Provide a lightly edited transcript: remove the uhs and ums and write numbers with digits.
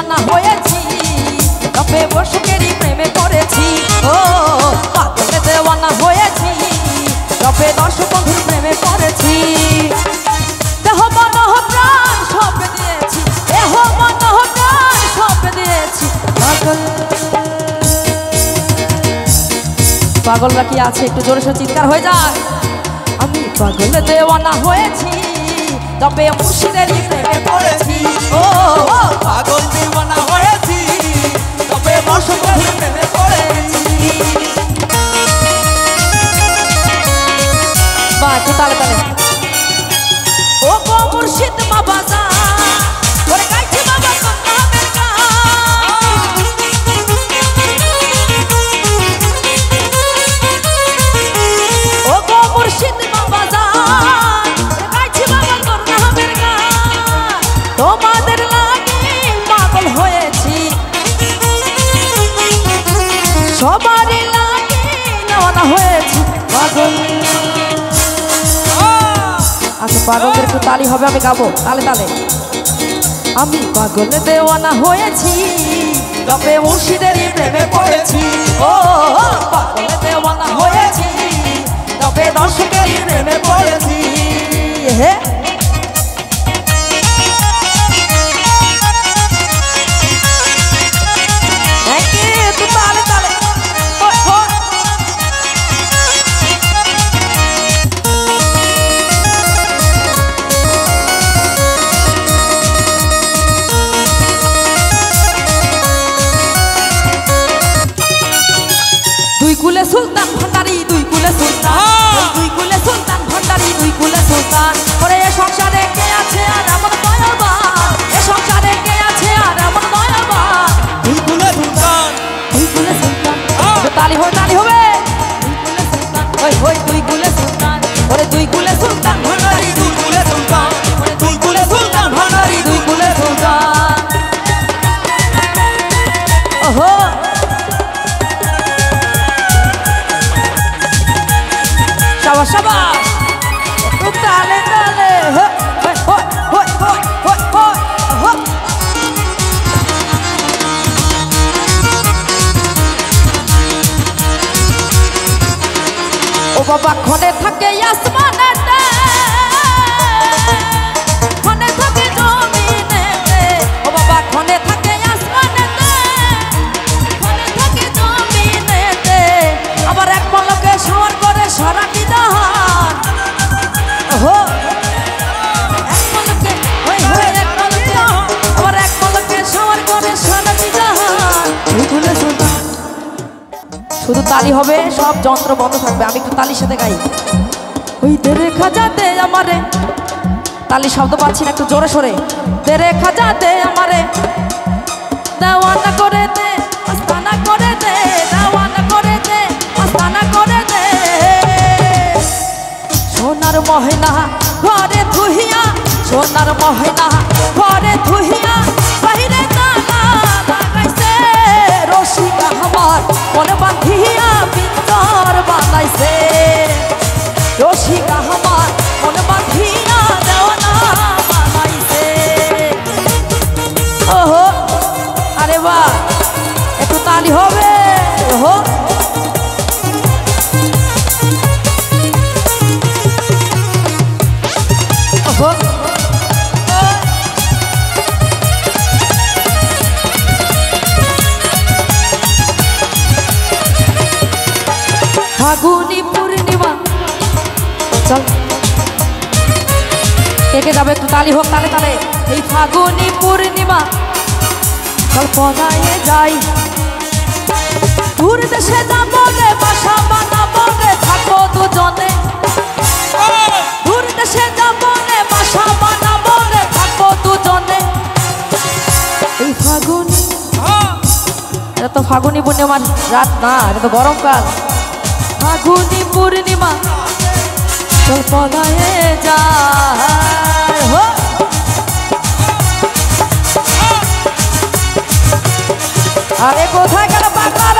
দেওয়ানা হয়েছি, তবে বর্ষকেরই প্রেমে পড়েছি। ও পাগলে দেওয়ানা হয়েছি, তবে দর্শক বন্ধুর প্রেমে পড়েছি। দেহ মন প্রাণ সব দিয়েছি, দেহ মন প্রাণ সব দিয়েছি। পাগলরা কি আছে একটু জোরে সোরে চিৎকার হয়ে যাক। আমি পাগলে দেওয়ানা হয়েছি, তবে মুর্শিদেরই প্রেমে পড়েছি। ও পাগল দেওয়ানা হয়েছি, তবে বর্ষকেরই প্রেমে পড়েছি। বাহ একটু তালে তালে। ও গো মুর্শিদ মা বাজা ওরে গাইছি বাবা কন্যামের গান। ও গো মুর্শিদ মা বাজা ওরে গাইছি বাবা কন্যামের গান। তোমাদের লাগি পাগল হয়েছি, সবারই লাগি দেওয়ানা হয়েছি পাগল। আচ্ছা পাগলদের একটু তালি হবে, আমি গাবো তালে তালে। আমি পাগলে দেওয়ানা হয়েছি, তবে মুর্শিদেরই প্রেমে পড়েছি। ও পাগলে দেওয়ানা হয়েছি, তবে দর্শকেরই প্রেমে পড়েছি। হে একটু তালে তালে। দুই কুলে সুলতান ভান্ডারি, দুই কুলে সুলতান, দুই কুলে সুলতান ভান্ডারি, দুই কুলে সুলতান। ওরে এ সংসারে কে আছে আর আমার দয়াবান, এ সংসারে কে আছে আর আমার দয়াবান। দুই কুলে সুলতান, দুই কুলে সুলতান, তালি হবে তালি হবে। দুই কুলে সুলতান, ওই ওই দুই কুলে সুলতান, ওরে দুই কুলে সুলতান ভান্ডারি, দুই কুলে সুলতান, দুই কুলে সুলতান ভান্ডারি, দুই কুলে সুলতান। ওহো শাবাশ শাবাশ, খুব তালে তালে। হই হই হই হই হই হই হই। ও বাবা ক্ষণে থাকে আসমানেতে, ক্ষণে থাকে জমিনেতে। ও বাবা ক্ষণে থাকে আসমানেতে, ক্ষণে থাকে জমিনেতে। আবার এক পলকে সওয়ার করে সারাটি জাহান। ওহো এক পলকে ওই হই এক পলকে, আবার এক পলকে সওয়ার করে সারাটি জাহান। দুই কুলে সুলতান। শুধু তালি হবে, সব যন্ত্র বন্ধ থাকবে, আমি একটু তালির সাথে গাই। ওই তেরে খাজাতে আমারে, তালি শব্দ পাচ্ছি না, একটু জোরে সরে। তেরে খাজাতে আমারে দেওয়ানা করে দে, আস্তানা করে দে, দেওয়ানা করে দে, আস্তানা করে দে। সোনার ময়না ঘরে ধুইয়া, সোনার ময়না ঘরে ধুইয়া, বাহিরে তালা লাগাইছে রশিকা আমার মনে বাঁধিয়া পিঞ্জর বানাইছে। রশিকা আমার মনে বাঁধিয়া দেওয়ানা বানাইছে। ওহো আরে বাহ একটু তালি হবে। ওহো ওহো ফাগুনি পূর্ণিমা। চল কে কে যাবে একটু তালি হোক তালে তালে। এই ফাগুনি পূর্ণিমা চল পলায়ে যাই, দূর দেশে যাবো রে, বাসা বানাবো রে, থাকবো দুজনে। দূর দেশে যাবো রে, বাসা বানাবো রে, থাকবো দুজনে। এই ফাগুনি, এটা তো ফাগুনি পূর্ণিমার রাত না, এটা তো গরমকাল। ফাগুনি পূর্ণিমা চল পলায়ে যায়। হো আরে কোথায় গেল বাংলার